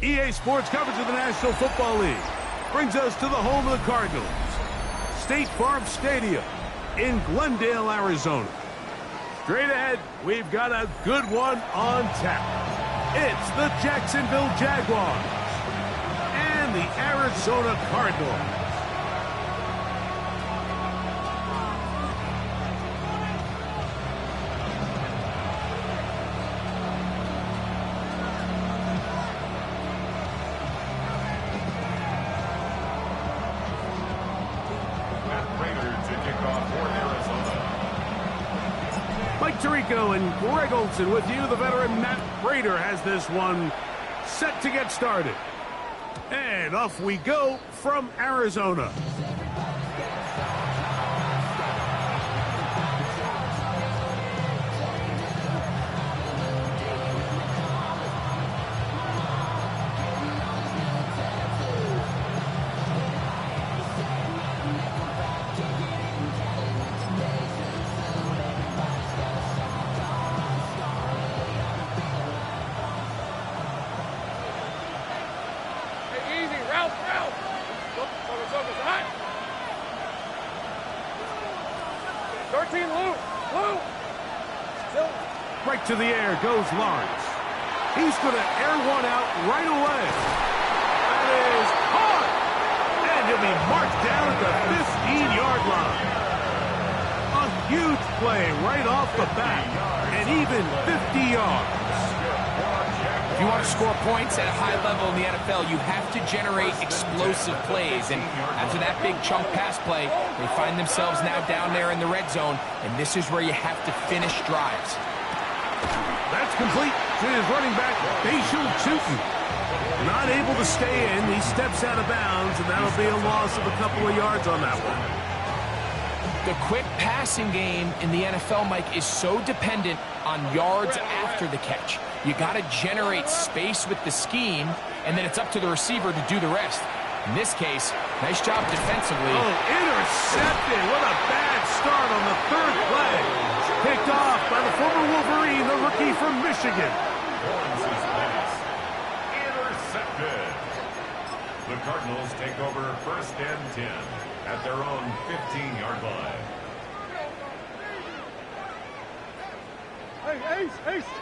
EA Sports coverage of the National Football League brings us to the home of the Cardinals, State Farm Stadium in Glendale, Arizona. Straight ahead, we've got a good one on tap. It's the Jacksonville Jaguars and the Arizona Cardinals. Mike Tirico and Greg Olson with you. The veteran Matt Prater has this one set to get started. And off we go from Arizona. Right to the air goes Lawrence. He's going to air one out right away. That is hard. And he'll be marked down at the 15-yard line. A huge play right off the bat. And even 50 yards. If you want to score points at a high level in the NFL, you have to generate explosive plays. And after that big chunk pass play, they find themselves now down there in the red zone. And this is where you have to finish drives. That's complete to his running back, Bayshul Tootin. Not able to stay in. He steps out of bounds, and that'll be a loss of a couple of yards on that one. The quick passing game in the NFL, Mike, is so dependent on yards after the catch. You got to generate space with the scheme, and then it's up to the receiver to do the rest. In this case, nice job defensively. Oh, intercepted. What a bad start on the third play. Picked off by the former Wolverine, the rookie from Michigan. Intercepted. The Cardinals take over 1st and 10 at their own 15-yard line. Hey, Ace, Ace.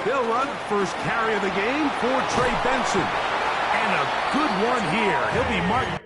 They'll run first carry of the game for Trey Benson. And a good one here. He'll be marked.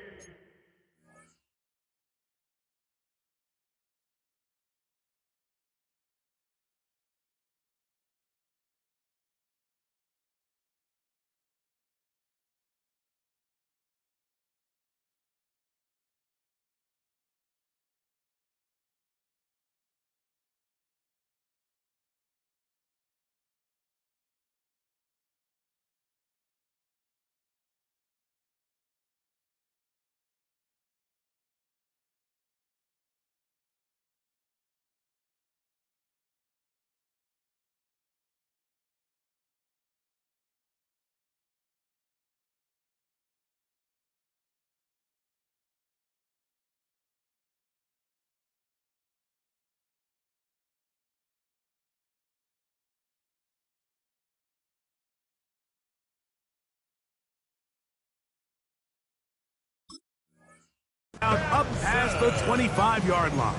Up past the 25-yard line.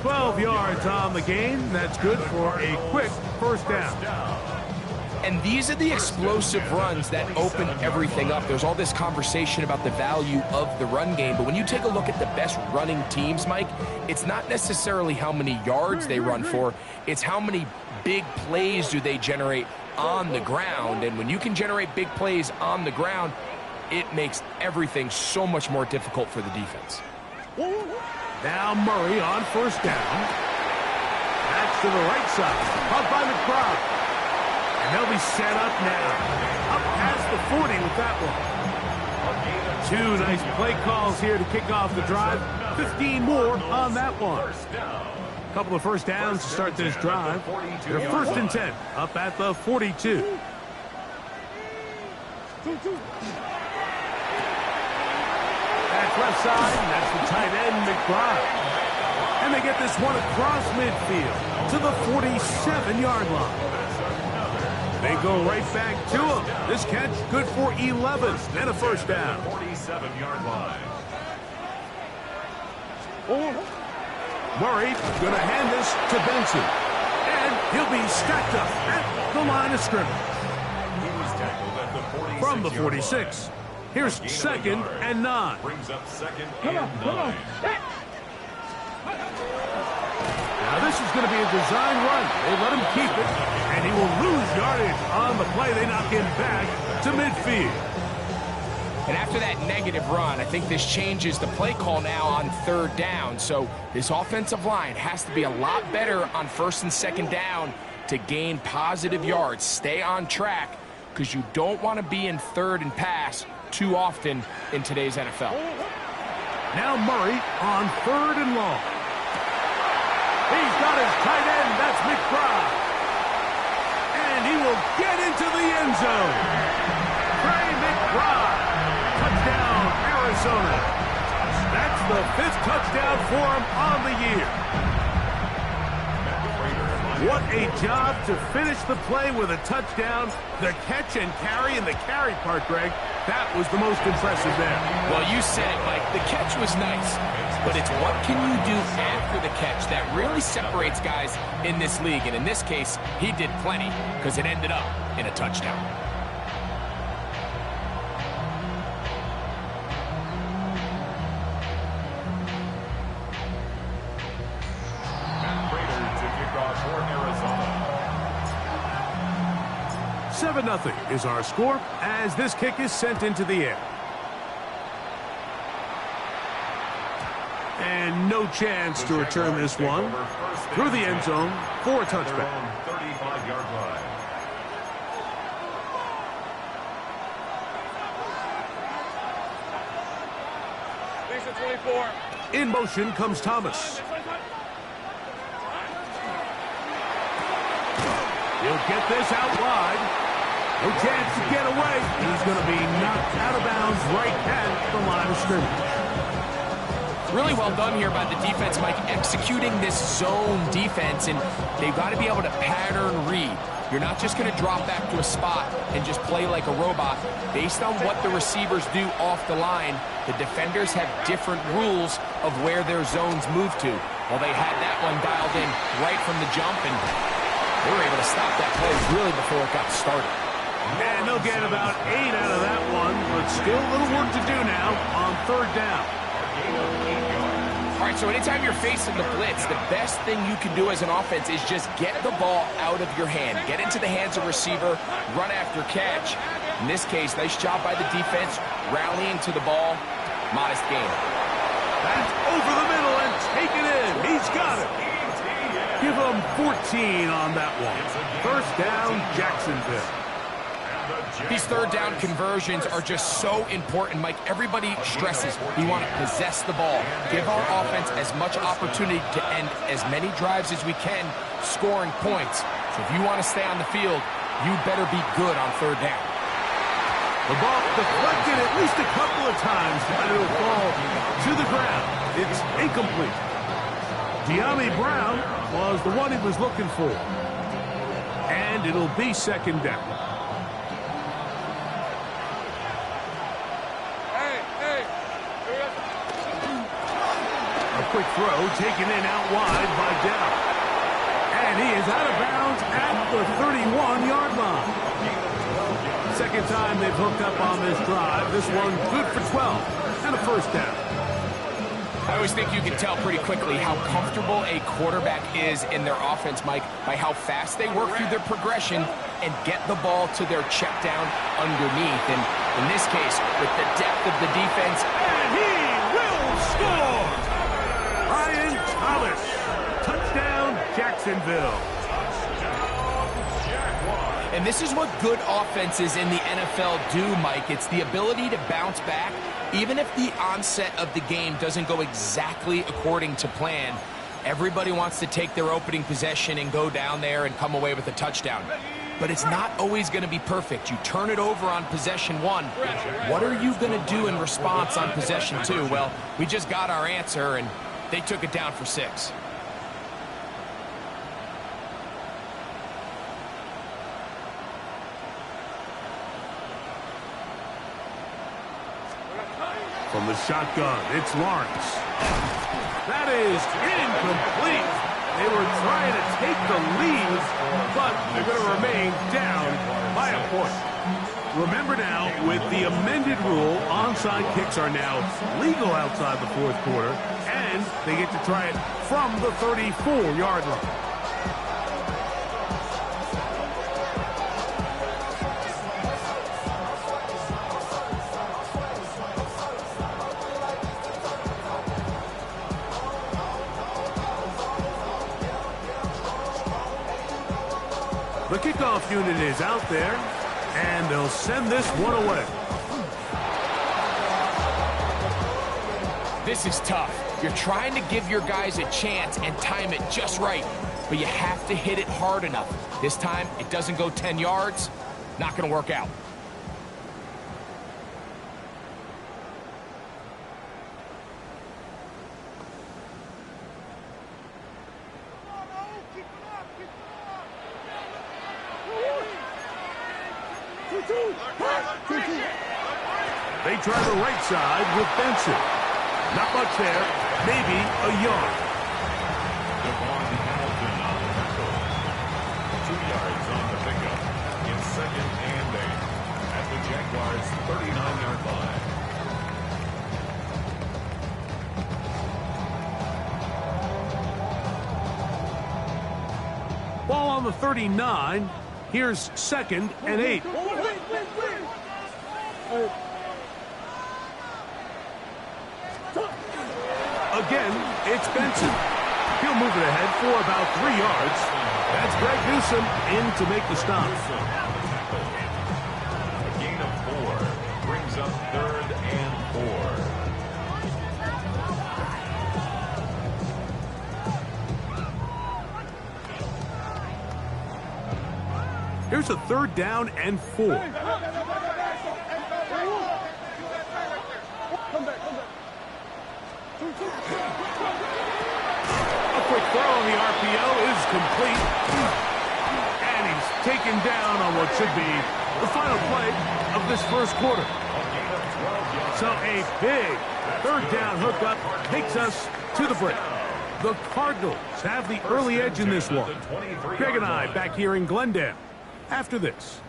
12 yards on the game. That's good for a quick first down. And these are the explosive runs that open everything up. There's all this conversation about the value of the run game, but when you take a look at the best running teams, Mike, it's not necessarily how many yards they run for, it's how many big plays do they generate on the ground. And when you can generate big plays on the ground, it makes everything so much more difficult for the defense. Now Murray on first down. That's to the right side. Up by McBride. And they'll be set up now. Up past the 40 with that one. Two nice play calls here to kick off the drive. 15 more on that one. A couple of first downs to start this drive. They're first and 10 up at the 42. That's left side, and that's the tight end, McBride. And they get this one across midfield to the 47-yard line. They go right back to him. This catch good for 11 and a first down. 47-yard line. Murray going to hand this to Benson. And he'll be stacked up at the line of scrimmage. He was tackled at the 46. From the 46. Here's second and 9. Brings up second and 9. Now this is going to be a design run. They let him keep it, and he will lose yardage on the play. They knock him back to midfield. And after that negative run, I think this changes the play call now on third down. So this offensive line has to be a lot better on first and second down to gain positive yards. Stay on track, because you don't want to be in third and pass too often in today's NFL. Now Murray on third and long. He's got his tight end. That's McBride. And he will get into the end zone. Trey McBride. Touchdown, Arizona. That's the 5th touchdown for him on the year. What a job to finish the play with a touchdown. The catch and carry, and the carry part, Greg, that was the most impressive there. Well, you said it, Mike. The catch was nice, but it's what can you do after the catch that really separates guys in this league. And in this case, he did plenty, because it ended up in a touchdown. Matt Prater to kick off for Arizona. 7-0 is our score as this kick is sent into the air. And no chance to return this one through the end zone for a touchback. 35-yard line. In motion comes Thomas. He'll get this out wide. No chance to get away. He's going to be knocked out of bounds right at the line of scrimmage. Really well done here by the defense, Mike, executing this zone defense, and they've got to be able to pattern read. You're not just going to drop back to a spot and just play like a robot. Based on what the receivers do off the line, the defenders have different rules of where their zones move to. Well, they had that one dialed in right from the jump, and they were able to stop that play really before it got started. And they'll get about 8 out of that one, but still a little work to do now on third down. All right, so anytime you're facing the blitz, the best thing you can do as an offense is just get the ball out of your hand. Get into the hands of receiver, run after catch. In this case, nice job by the defense, rallying to the ball. Modest gain. That's over the middle and taken in. He's got it. Give him 14 on that one. First down, Jacksonville. These third down conversions are just so important, Mike. Everybody stresses we want to possess the ball. Give our offense as much opportunity to end as many drives as we can, scoring points. So if you want to stay on the field, you better be good on third down. The ball deflected at least a couple of times, but it'll fall to the ground. It's incomplete. Dyami Brown was the one he was looking for. And it'll be second down. Quick throw taken in out wide by Dell. And he is out of bounds at the 31-yard line. Second time they've hooked up on this drive. This one good for 12 and a first down. I always think you can tell pretty quickly how comfortable a quarterback is in their offense, Mike, by how fast they work through their progression and get the ball to their check down underneath. And in this case, with the depth of the defense, and he will score! Ryan Thomas. Touchdown, Jacksonville. And this is what good offenses in the NFL do, Mike. It's the ability to bounce back, even if the onset of the game doesn't go exactly according to plan. Everybody wants to take their opening possession and go down there and come away with a touchdown. But it's not always going to be perfect. You turn it over on possession one. What are you going to do in response on possession two? Well, we just got our answer, and they took it down for 6. From the shotgun, it's Lawrence. That is incomplete. They were trying to take the lead, but they're going to remain down by a point. Remember now, with the amended rule, onside kicks are now legal outside the fourth quarter, and they get to try it from the 34-yard line. The kickoff unit is out there, and they'll send this one away. This is tough. You're trying to give your guys a chance and time it just right, but you have to hit it hard enough. This time, it doesn't go 10 yards. Not going to work out. They try the right side with Benson. Not much there. Maybe a yard. Devon Hamilton on the tackle. 2 yards on the pickup. In second and 8 at the Jaguars' 39-yard line. Ball on the 39. Here's second and 8. Again, it's Benson. He'll move it ahead for about 3 yards. That's Greg Newsome in to make the stop. A gain of 4 brings up third and 4. Here's a third down and 4. throw on the RPO is complete. And he's taken down on what should be the final play of this first quarter. So a big third down hookup takes us to the break. The Cardinals have the early edge in this one. Greg and I back here in Glendale after this.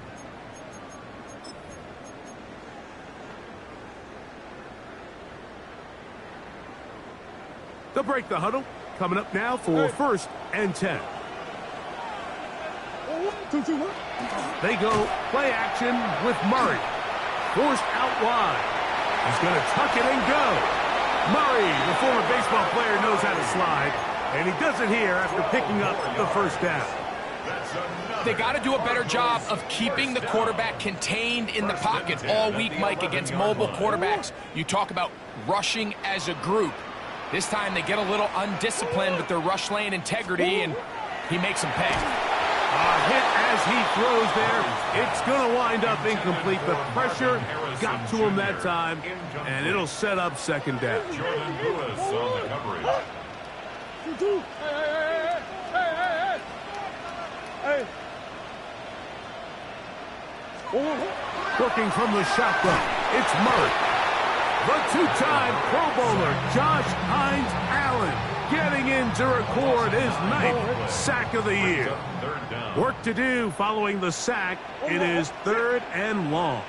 They'll break the huddle. Coming up now for 1st and 10. They go play action with Murray. Forced out wide. He's going to tuck it and go. Murray, the former baseball player, knows how to slide. And he does it here after picking up the first down. They got to do a better job of keeping the quarterback contained in the pocket all week, Mike, against mobile quarterbacks. You talk about rushing as a group. This time they get a little undisciplined with their rush lane integrity, and he makes them pay. Hit as he throws there. It's going to wind up incomplete. The pressure got to him that time, and it'll set up 2nd down. Jordan Lewis on the coverage. Working from the shotgun, it's Murray. The two-time Pro Bowler, Josh Hines Allen, getting in to record his 9th sack of the year. Work to do following the sack. It is 3rd and long.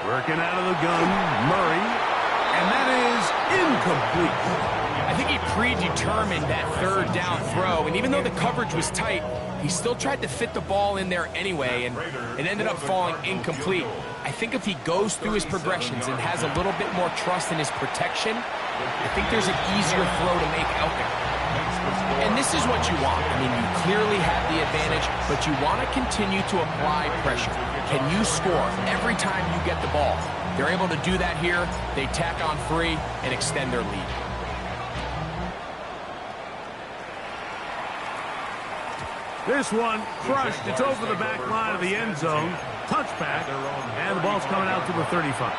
Working out of the gun, Murray, and that is incomplete. I think he predetermined that 3rd down throw, and even though the coverage was tight, he still tried to fit the ball in there anyway, and it ended up falling incomplete. I think if he goes through his progressions and has a little bit more trust in his protection, I think there's an easier throw to make out there. And this is what you want. I mean, you clearly have the advantage, but you want to continue to apply pressure. Can you score every time you get the ball? They're able to do that here. They tack on 3 and extend their lead. This one crushed. It's over the back line of the end zone. Touchback, and the ball's coming out to the 35.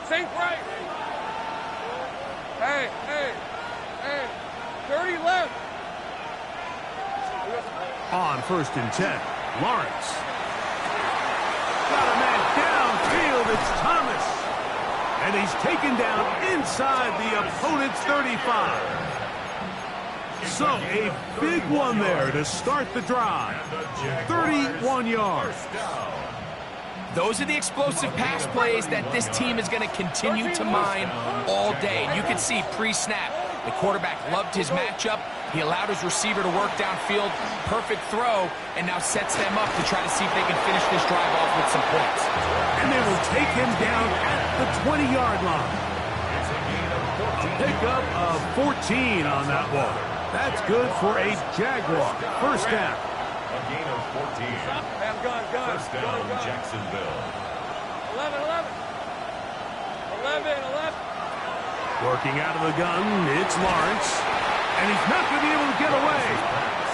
Think right. Hey. 30 left. On 1st and 10, Lawrence. Got a man downfield. It's Thomas. And he's taken down inside the opponent's 35. So a big one there to start the drive. 31 yards. Those are the explosive pass plays that this team is going to continue to mine all day. And you can see pre-snap, the quarterback loved his matchup. He allowed his receiver to work downfield, perfect throw, and now sets them up to try to see if they can finish this drive off with some points. And they will take him down at the 20-yard line. A pickup of 14 on that one. That's good for a Jaguar. 1st down. A gain of 14. First down, Jacksonville. 11. Working out of the gun, it's Lawrence. And he's not going to be able to get away.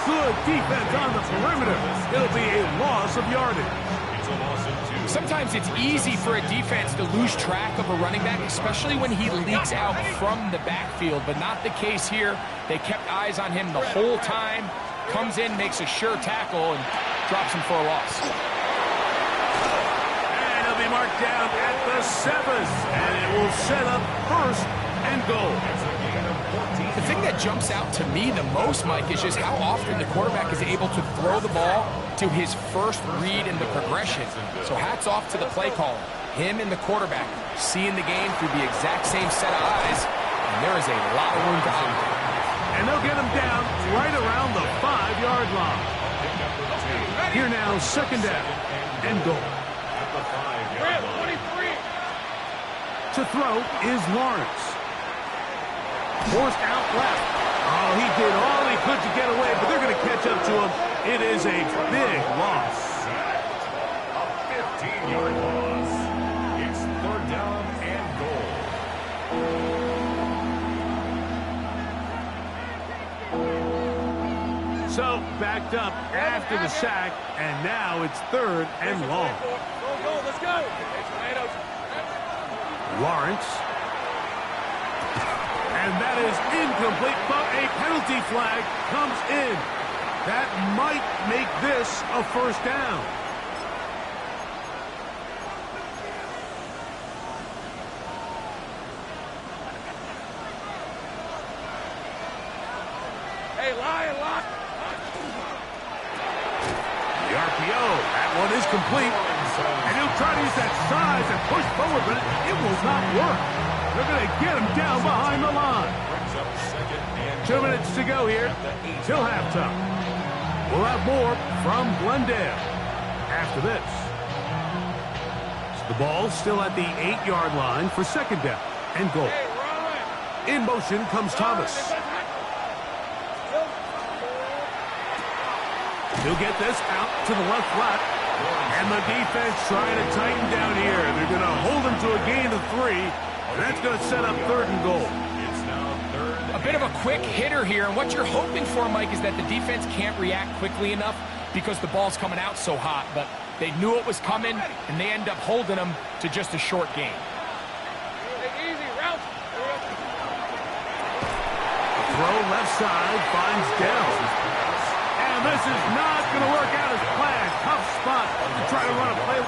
Good defense on the perimeter. It'll be a loss of yardage. It's a loss of 2. Sometimes it's easy for a defense to lose track of a running back, especially when he leaks out from the backfield, but not the case here. They kept eyes on him the whole time. Comes in, makes a sure tackle, and drops him for a loss. And he'll be marked down at the 7. And it will set up 1st and goal. The thing that jumps out to me the most, Mike, is just how often the quarterback is able to throw the ball to his first read in the progression. So hats off to the play caller. Him and the quarterback seeing the game through the exact same set of eyes, and there is a lot of room to operate. And they'll get him down right around the 5-yard line. Here now, 2nd down and goal. At the 5-yard line. 23. To throw is Lawrence. Forced out left. Oh, he did all he could to get away, but they're going to catch up to him. It is a big loss. A 15-yard loss. It's third down and goal. So, backed up after the sack, and now it's third and long. Go, let's go. Lawrence. And that is incomplete, but a penalty flag comes in. That might make this a first down. Hey, Lion, lock. The RPO, that one is complete. And he'll try to use that size and push forward, but it will not work. They're going to get him down behind the line. 2 minutes to go here till halftime. We'll have more from Glendale after this. So the ball still at the 8-yard line for second down and goal. In motion comes Thomas. He'll get this out to the left flat. And the defense trying to tighten down here. They're going to hold him to a gain of 3. And that's going to set up third and goal. It's now third. A bit of a quick hitter here, and what you're hoping for, Mike, is that the defense can't react quickly enough because the ball's coming out so hot. But they knew it was coming, and they end up holding them to just a short gain. Easy, route. Throw left side, finds Dell. And this is not going to work out as planned. Tough spot to try to run a play.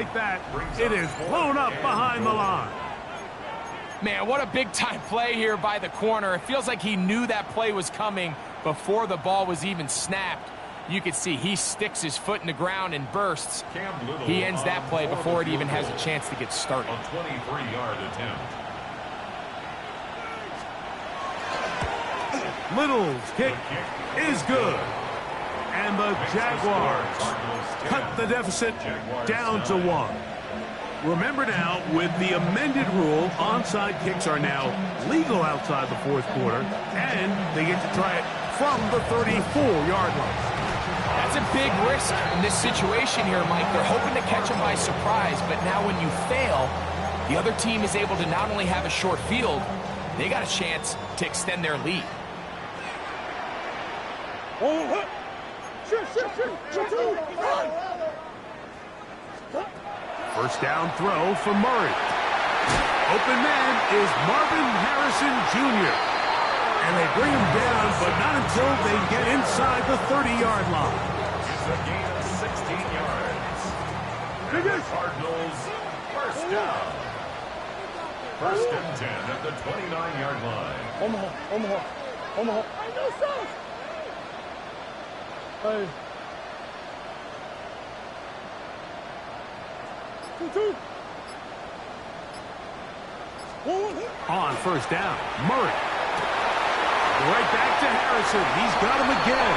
Like that, it is blown up behind the line. Man, what a big-time play here by the corner. It feels like he knew that play was coming before the ball was even snapped. You can see he sticks his foot in the ground and bursts. He ends that play before it even has a chance to get started. A 23-yard attempt. Little's kick is good. And the Jaguars cut the deficit down to 1. Remember now, with the amended rule, onside kicks are now legal outside the fourth quarter, and they get to try it from the 34-yard line. That's a big risk in this situation here, Mike. They're hoping to catch him by surprise, but now when you fail, the other team is able to not only have a short field, they got a chance to extend their lead. First down throw for Murray. Open man is Marvin Harrison Jr. And they bring him down, but not until they get inside the 30-yard line. It's a gain of 16 yards. And the Cardinals first down. First and 10 at the 29-yard line. Omaha. I know so. Hey. 2-2. On first down, Murray. Right back to Harrison. He's got him again.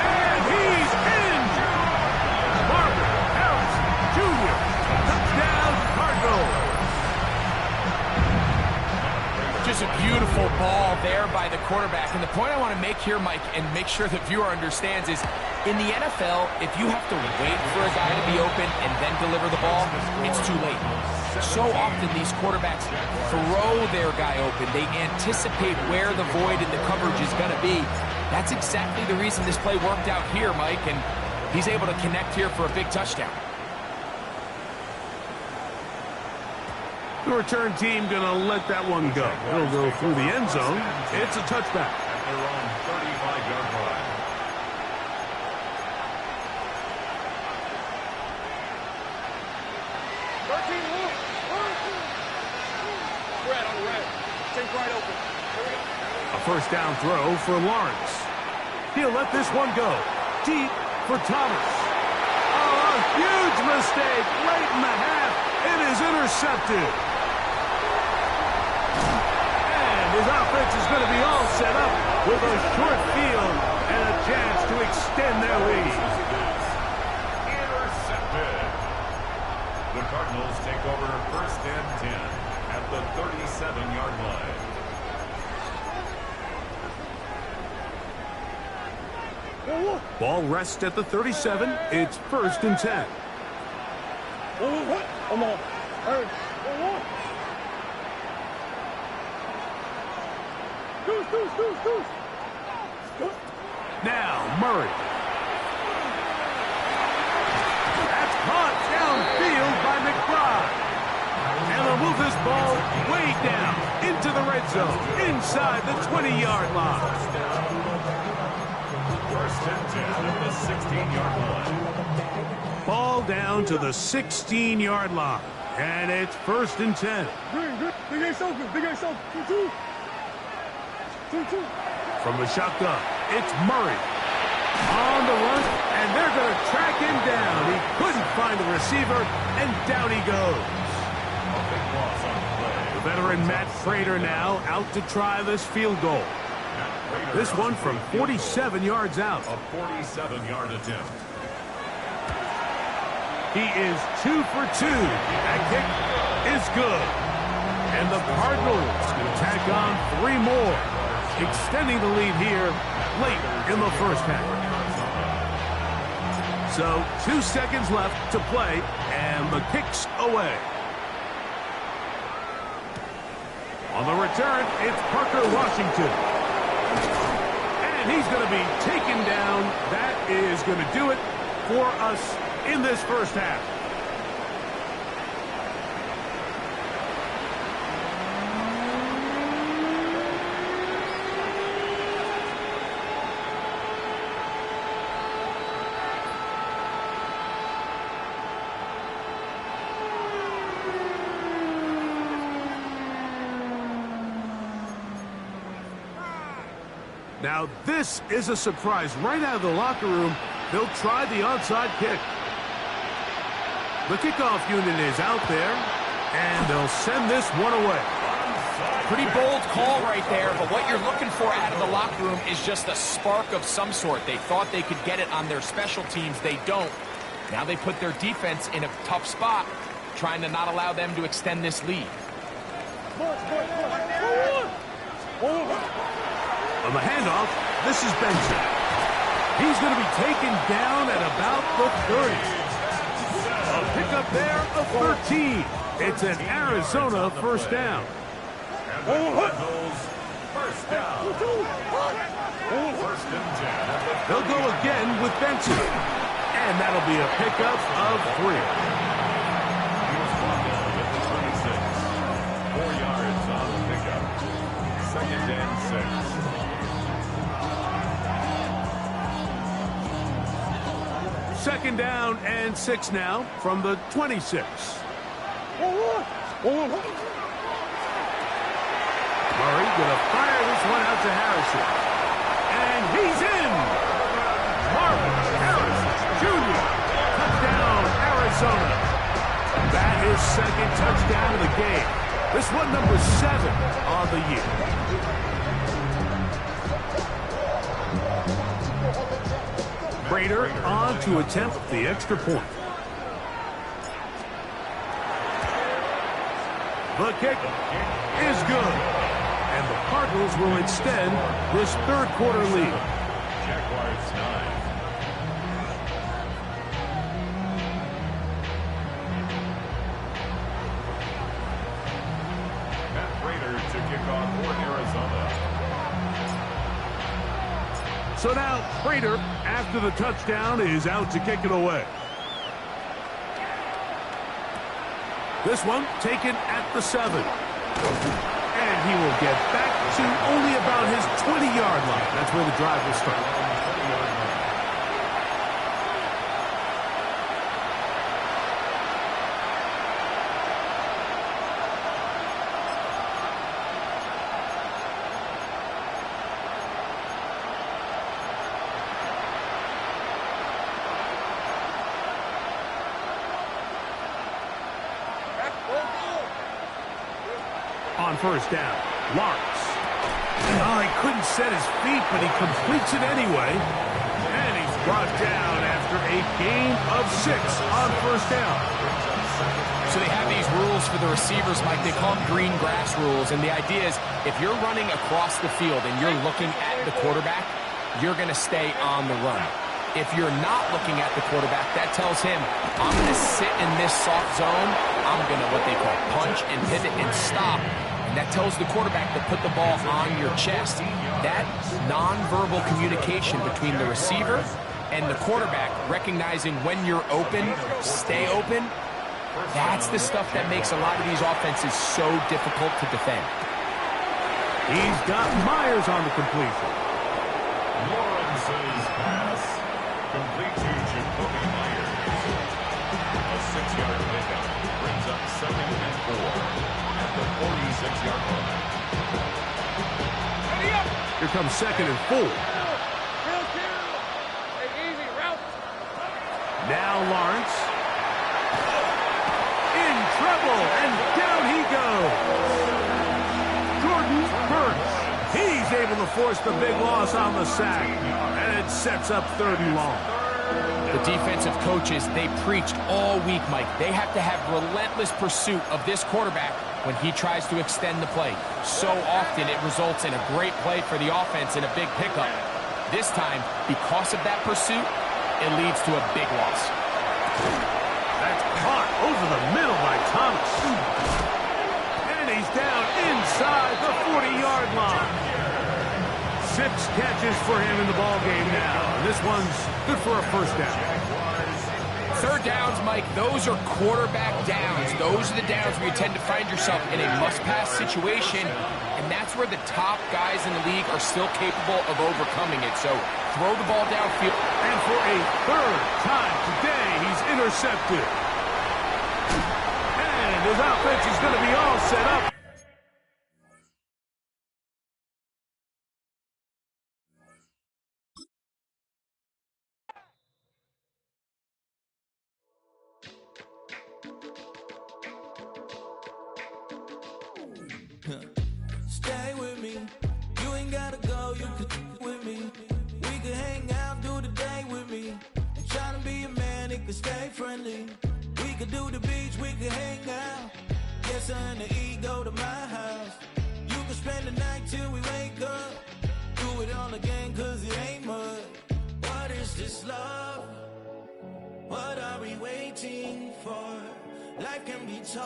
And he's in! Marvin Harrison Jr. Touchdown, Cardinals. Just a beautiful ball there by the quarterback. And the point I want to make here, Mike, and make sure the viewer understands is, in the NFL, if you have to wait for a guy to be open and then deliver the ball, it's too late. So often these quarterbacks throw their guy open. They anticipate where the void in the coverage is going to be. That's exactly the reason this play worked out here, Mike, and he's able to connect here for a big touchdown. The return team going to let that one go. It'll go through the end zone. It's a touchback. At their own 35-yard line. Red on red. Lane's wide open. Here we go. A first down throw for Lawrence. He'll let this one go. Deep for Thomas. Oh, a huge mistake late in the half. It is intercepted. And his offense is going to be all set up with a short field and a chance to extend their lead. Intercepted. The Cardinals take over first and 10 at the 37-yard line. Ball rests at the 37. It's first and 10. Come on. Hurry. Deuce. Now, Murray. That's caught downfield by McBride. And they'll move this ball way down into the red zone, inside the 20-yard line. First and 10 at the 16-yard line. Ball down to the 16-yard line. And it's first and 10. Big Ace open. 2-2. From the shotgun, it's Murray. On the run, and they're going to track him down. He couldn't find the receiver, and down he goes. A big loss on the play. The veteran Matt Prater now out to try this field goal. This one from 47 yards out. A 47-yard attempt. He is 2 for 2. That kick is good. And the Cardinals can tack on 3 more, extending the lead here late in the first half. So 2 seconds left to play, and the kick's away. On the return, it's Parker Washington. And he's going to be taken down. That is going to do it for us in this first half. Now, this is a surprise. Right out of the locker room, they'll try the onside kick. The kickoff unit is out there, and they'll send this one away. Pretty bold call right there, but what you're looking for out of the locker room is just a spark of some sort. They thought they could get it on their special teams. They don't. Now they put their defense in a tough spot, trying to not allow them to extend this lead. On the handoff, this is Benson. He's going to be taken down at about the 30. A pickup there of 13. It's an Arizona first down. And the Cardinals first down. First and 10. They'll go again with Benson. And that'll be a pickup of 3. Here's Waddle at the 26. 4 yards on the pickup. Second and 6. Second down and 6 now from the 26. Murray gonna fire this one out to Harrison. And he's in! Marvin Harrison Jr. Touchdown, Arizona. That is second touchdown of the game. This one number 7 on the year. Prater on to attempt the extra point. The kick is good. And the Cardinals will extend this third quarter lead. Jaguars 9. Matt Prater to kick off for Arizona. So now Prater, after the touchdown, is out to kick it away. This one taken at the 7. And he will get back to only about his 20-yard line. That's where the drive will start. on first down. Lawrence. Oh, he couldn't set his feet, but he completes it anyway. And he's brought down after a gain of 6 on first down. So they have these rules for the receivers, Mike. They call them green grass rules. And the idea is if you're running across the field and you're looking at the quarterback, you're going to stay on the run. If you're not looking at the quarterback, that tells him, I'm going to sit in this soft zone. I'm going to what they call punch and pivot and stop. And that tells the quarterback to put the ball on your chest. That nonverbal communication between the receiver and the quarterback, recognizing when you're open, stay open, that's the stuff that makes a lot of these offenses so difficult to defend. He's got Myers on the completion. Lawrence's pass. Complete to Jacoby Myers. A 6-yard pickup brings up 2nd and 4 at the 46-yard line. Here comes 2nd and 4. Now Lawrence. In trouble, and down he goes. Jordan Burks. He's able to force the big loss on the sack, and it sets up 3rd and long. The defensive coaches, they preached all week, Mike. They have to have relentless pursuit of this quarterback when he tries to extend the play. So often it results in a great play for the offense and a big pickup. This time, because of that pursuit, it leads to a big loss. That's caught over the middle by Thomas. And he's down inside the 40-yard line. 6 catches for him in the ballgame now. This one's good for a first down. 3rd downs, Mike, those are quarterback downs. Those are the downs where you tend to find yourself in a must-pass situation, and that's where the top guys in the league are still capable of overcoming it. So throw the ball downfield. And for a 3rd time today, he's intercepted. And his offense is going to be all set up. Stay with me. You ain't gotta go, you could with me. We could hang out, do the day with me. And trying to be a man, it could stay friendly. We could do the beach, we could hang out. Yes, and the ego to my house. You could spend the night till we wake up. Do it all again, cause it ain't mud. What is this love? What are we waiting for? Life can be tough.